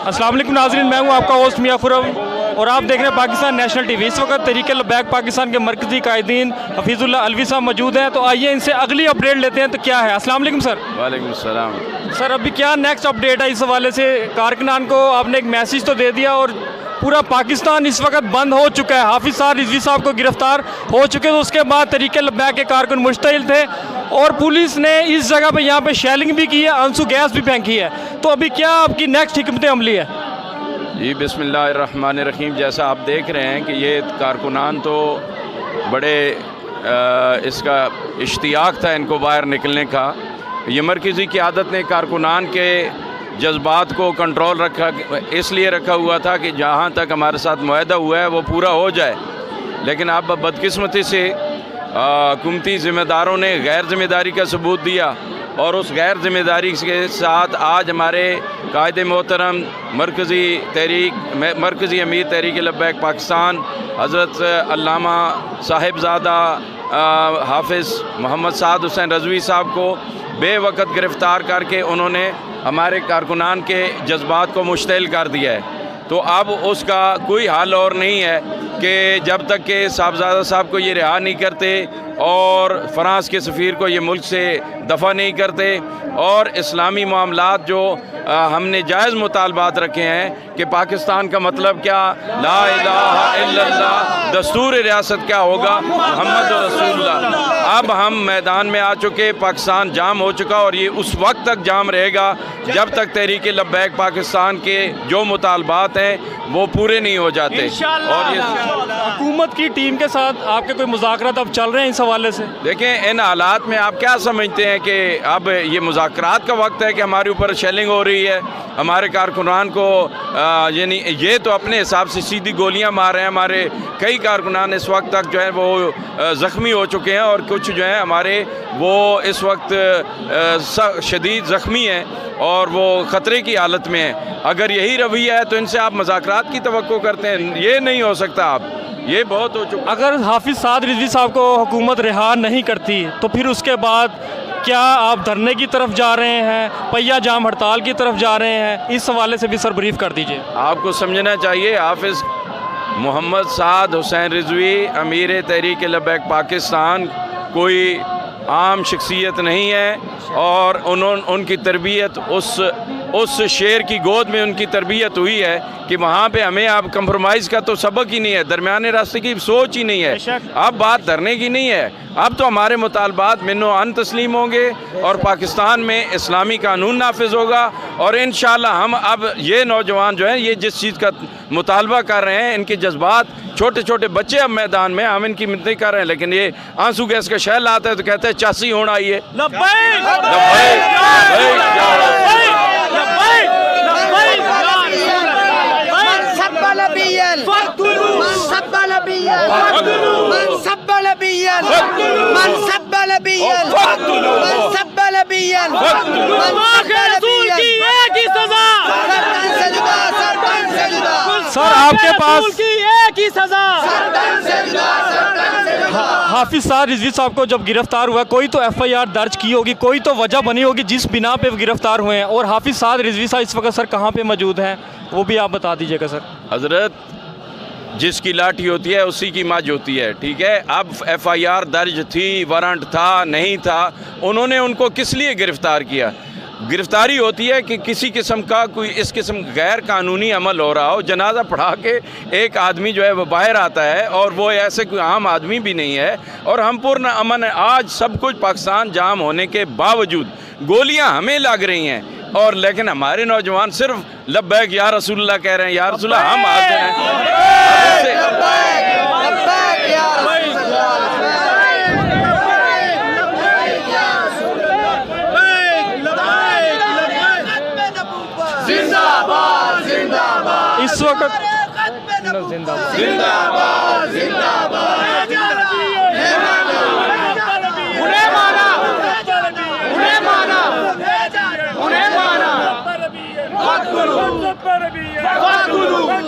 अस्सलाम वालेकुम नाज़रीन, मैं हूं आपका होस्ट मियां खुरम और आप देख रहे हैं पाकिस्तान नेशनल टीवी। इस वक्त तहरीक लब्बैक पाकिस्तान के मरकज़ी कायदीन हफीज़ुल्लाह अलवी साहब मौजूद हैं, तो आइए इनसे अगली अपडेट लेते हैं। तो क्या है? अस्सलाम वालेकुम सर। वालेकुम सलाम। सर अभी क्या नेक्स्ट अपडेट है इस हवाले से? कारकुनान को आपने एक मैसेज तो दे दिया और पूरा पाकिस्तान इस वक्त बंद हो चुका है। हाफिज़ साद रिजवी साहब को गिरफ्तार हो चुके, तो उसके बाद तहरीक लब्बैक के कारकुन मुश्तइल थे और पुलिस ने इस जगह पे यहाँ पे शेलिंग भी की है, आंसू गैस भी फेंकी है। तो अभी क्या आपकी नेक्स्ट हिकमत अमली है? जी बिस्मिल्लाहिर्रहमानिर्रहीम। जैसा आप देख रहे हैं कि ये कारकुनान तो बड़े इसका इश्तियाक था इनको बाहर निकलने का। ये मरकज़ी क़यादत ने कारकुनान के जज्बात को कंट्रोल इसलिए रखा हुआ था कि जहाँ तक हमारे साथ मुआहदा हुआ है वो पूरा हो जाए, लेकिन अब बदकिस्मती से हुकूमती ज़िम्मेदारों ने गैर ज़िम्मेदारी का सबूत दिया और उस गैर ज़िम्मेदारी के साथ आज हमारे कायदे मोहतरम मरकज़ी अमीर तहरीक लब्बैक पाकिस्तान हज़रत अल्लामा साहिबज़ादा हाफिज़ मोहम्मद साद हुसैन रज़वी साहब को बेवक़्त गिरफ़्तार करके उन्होंने हमारे कारकुनान के जज्बात को मुश्तइल कर दिया है। तो अब उसका कोई हल और नहीं है कि जब तक के साहबज़ादा साहब को ये रिहा नहीं करते और फ़्रांस के सफ़ीर को ये मुल्क से दफ़ा नहीं करते और इस्लामी मामलात जो हमने जायज़ मुतालबात रखे हैं कि पाकिस्तान का मतलब क्या, ला इलाहा इल्लल्लाह, दस्तूर रियासत क्या होगा, मोहम्मद रसूलुल्लाह। अब हम मैदान में आ चुके, पाकिस्तान जाम हो चुका और ये उस वक्त तक जाम रहेगा जब तक तहरीक लब्बैक पाकिस्तान के जो मुतालबात हैं वो पूरे नहीं हो जाते। और ये हुकूमत की टीम के साथ आपके कोई मुज़ाकरात अब चल रहे हैं इस हवाले से? देखें, इन हालात में आप क्या समझते हैं कि अब ये मुज़ाकरात का वक्त है कि हमारे ऊपर शेलिंग हो रही है, हमारे कारकुनान को यानी ये तो अपने हिसाब से सीधी गोलियां मार रहे हैं। हमारे कई कारकुनान इस वक्त तक जो है वो ज़ख्मी हो चुके हैं और कुछ जो है हमारे वो इस वक्त शदीद ज़ख्मी हैं और वो ख़तरे की हालत में है। अगर यही रवैया है तो इनसे आप मुज़ाकरात की तवक्को करते हैं, ये नहीं हो सकता। आप ये बहुत हो चुका। अगर हाफिज़ साद रिजवी साहब को हुकूमत रिहा नहीं करती तो फिर उसके बाद क्या आप धरने की तरफ जा रहे हैं, पहिया जाम हड़ताल की तरफ जा रहे हैं? इस हवाले से भी सर ब्रीफ कर दीजिए। आपको समझना चाहिए, हाफिज़ मोहम्मद साद हुसैन रिजवी अमीर तहरीक लब्बैक पाकिस्तान कोई आम शख्सियत नहीं है और उनकी तरबियत उस शेर की गोद में उनकी तरबियत हुई है कि वहाँ पे हमें अब कंप्रोमाइज़ का तो सबक ही नहीं है, दरमियाने रास्ते की सोच ही नहीं है। अब बात धरने की नहीं है, अब तो हमारे मुतालबात मिन्नो अन तस्लीम होंगे और पाकिस्तान में इस्लामी कानून नाफिज होगा और इंशाअल्लाह हम अब ये नौजवान जो हैं ये जिस चीज़ का मुतालबा कर रहे हैं, इनके जज्बात, छोटे छोटे बच्चे अब मैदान में, हम इनकी मिन्नतें कर रहे हैं, लेकिन ये आंसू गैस का शहल आता है तो कहते हैं 84 होना आइए। सर आपके पास एक ही सजा। हाफिज़ साद रिजवी साहब को जब गिरफ्तार हुआ कोई तो FIR दर्ज की होगी, कोई तो वजह बनी होगी जिस बिना पे गिरफ्तार हुए हैं, और हाफिज़ साद रिजवी साहब इस वक्त सर कहाँ पे मौजूद हैं वो भी आप बता दीजिएगा सर। हज़रत, जिसकी लाठी होती है उसी की मौज होती है, ठीक है। अब FIR दर्ज थी, वारंट था नहीं था, उन्होंने उनको किस लिए गिरफ़्तार किया? गिरफ़्तारी होती है कि किसी किस्म का कोई इस किस्म गैर कानूनी अमल हो रहा हो, जनाजा पढ़ा के एक आदमी जो है वो बाहर आता है और वो ऐसे कोई आम आदमी भी नहीं है और हम पूर्ण अमन है। आज सब कुछ पाकिस्तान जाम होने के बावजूद गोलियां हमें लग रही हैं और लेकिन हमारे नौजवान सिर्फ लब्बैक या रसूलुल्लाह कह रहे हैं। या रसूलुल्लाह हम हाजिर हैं। इस वक्त जिंदाबाद जिंदाबाद जिंदाबाद उन्हें माना उन्हें माना उन्हें माना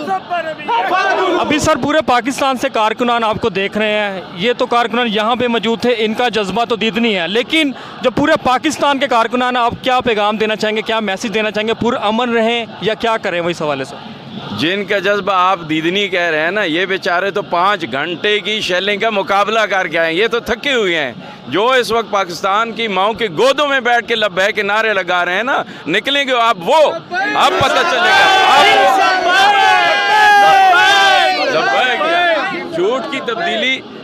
अभी सर पूरे पाकिस्तान से कारकुनान आपको देख रहे हैं, ये तो कारकुनान यहाँ पे मौजूद थे, इनका जज्बा तो दीदनी है, लेकिन जब पूरे पाकिस्तान के कारकुनान, आप क्या पैगाम देना चाहेंगे, क्या मैसेज देना चाहेंगे? पूरा अमन रहें या क्या करें? वही सवाल है सर। जिनका जज्बा आप दीदनी कह रहे हैं ना, ये बेचारे तो 5 घंटे की शेलिंग का मुकाबला करके आए, ये तो थके हुए हैं। जो इस वक्त पाकिस्तान की माओ के गोदों में बैठ के लब्बैक के नारे लगा रहे हैं ना, निकलेंगे आप वो, अब पता चलेगा लब्बैक।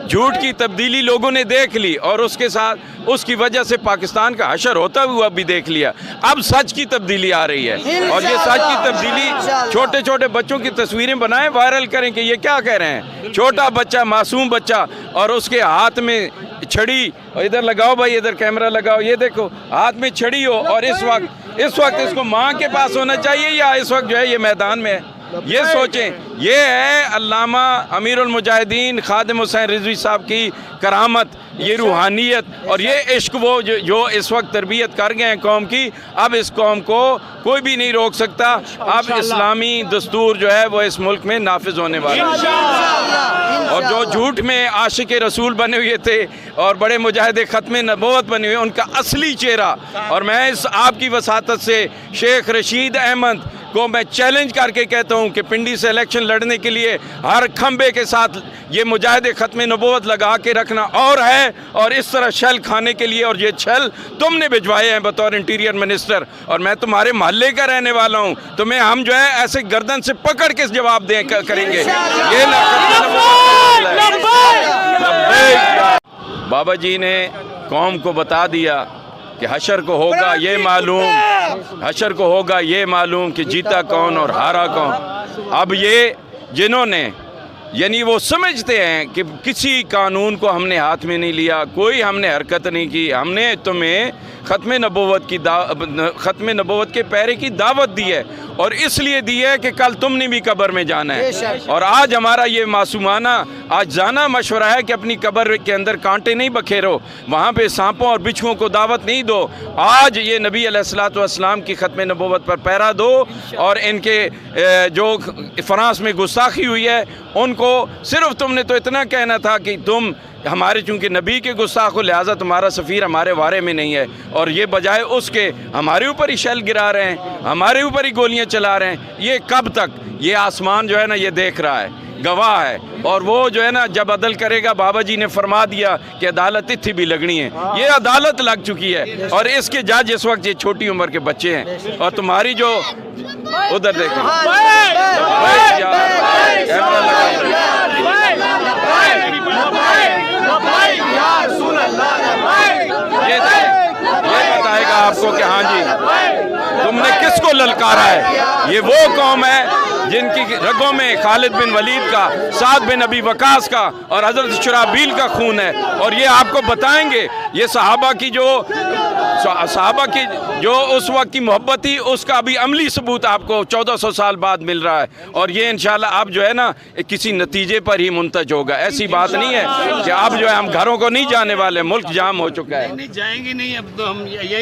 झूठ की तब्दीली लोगों ने देख ली और उसके साथ उसकी वजह से पाकिस्तान का हशर होता हुआ भी देख लिया। अब सच की तब्दीली आ रही है और ये सच की तब्दीली छोटे छोटे बच्चों की तस्वीरें बनाएं, वायरल करें कि ये क्या कह रहे हैं। छोटा बच्चा, मासूम बच्चा, और उसके हाथ में छड़ी, और इधर लगाओ भाई, इधर कैमरा लगाओ, ये देखो हाथ में छड़ी हो, और इस वक्त इसको माँ के पास होना चाहिए या इस वक्त जो है ये मैदान में है। ये सोचें, ये है अल्लामा अमीरुल मुजाहिदीन खादिम हुसैन रिजवी साहब की करामत, ये रूहानियत और ये इश्क, वो जो इस वक्त तरबियत कर गए हैं कौम की। अब इस कौम को कोई भी नहीं रोक सकता। अब इस्लामी दस्तूर जो है वो इस मुल्क में नाफिज होने वाला है। और जो झूठ में आशिक रसूल बने हुए थे और बड़े मुजाहिद ख़त्म नबूवत बने हुए, उनका असली चेहरा, और मैं इस आपकी वसातत से शेख रशीद अहमद को मैं चैलेंज करके कहता हूं कि पिंडी से इलेक्शन लड़ने के लिए हर खंबे के साथ ये मुजाहिद ख़त्म नबूवत लगा के रखना और है, और इस तरह छल खाने के लिए, और ये छल तुमने भिजवाए हैं बतौर इंटीरियर मिनिस्टर, और मैं तुम्हारे मोहल्ले का रहने वाला हूं, तुम्हें हम जो है ऐसे गर्दन से पकड़ के जवाब दें करेंगे। ये ना बाबा जी ने कौम को बता दिया कि हशर को होगा ये मालूम, हशर को होगा ये मालूम कि जीता कौन और हारा कौन। अब ये जिन्होंने, यानी वो समझते हैं कि किसी कानून को हमने हाथ में नहीं लिया, कोई हमने हरकत नहीं की, हमने तुम्हें ख़त्म नबूवत के पैरे की दावत दी है, और इसलिए दी है कि कल तुमने भी कब्र में जाना है। और आज हमारा ये मासूमाना आज जाना मशवरा है कि अपनी कब्र के अंदर कांटे नहीं बखेरो, वहाँ पे सांपों और बिच्छुओं को दावत नहीं दो। आज ये नबी अलैहिस्सलातु वस्सलाम की ख़त्म नबूवत पर पहरा दो, और इनके जो फ्रांस में गुस्ताखी हुई है उनको सिर्फ तुमने तो इतना कहना था कि तुम हमारे चूँकि नबी के गुस्ताख हो, लिहाजा तुम्हारा सफ़ीर हमारे वारे में नहीं है, और ये बजाय उसके हमारे ऊपर ही शैल गिरा रहे हैं, हमारे ऊपर ही गोलियां चला रहे हैं। ये कब तक? ये आसमान जो है ना ये देख रहा है, गवाह है, और वो जो है ना जब अदल करेगा, बाबा जी ने फरमा दिया कि अदालत इत्थी भी लगनी है, ये अदालत लग चुकी है, और इसके जज इस वक्त ये छोटी उम्र के बच्चे हैं। और तुम्हारी जो उधर देखो, ये बताएगा आपको कि हाँ जी तुमने किसको ललकारा है। ये वो कौम है जिनकी रगों में खालिद बिन वलीद का, साद बिन अबी वकास का और हज़रत शुराबील का खून है, और ये आपको बताएंगे। ये सहाबा की जो उस वक्त की मोहब्बत थी, उसका भी अमली सबूत आपको 1400 साल बाद मिल रहा है, और ये इंशाल्लाह अब जो है ना किसी नतीजे पर ही मुंतज होगा। ऐसी बात नहीं है कि अब जो है हम घरों को नहीं जाने वाले, मुल्क जाम हो चुका है। नहीं जाएंगे नहीं, अब तो हम यही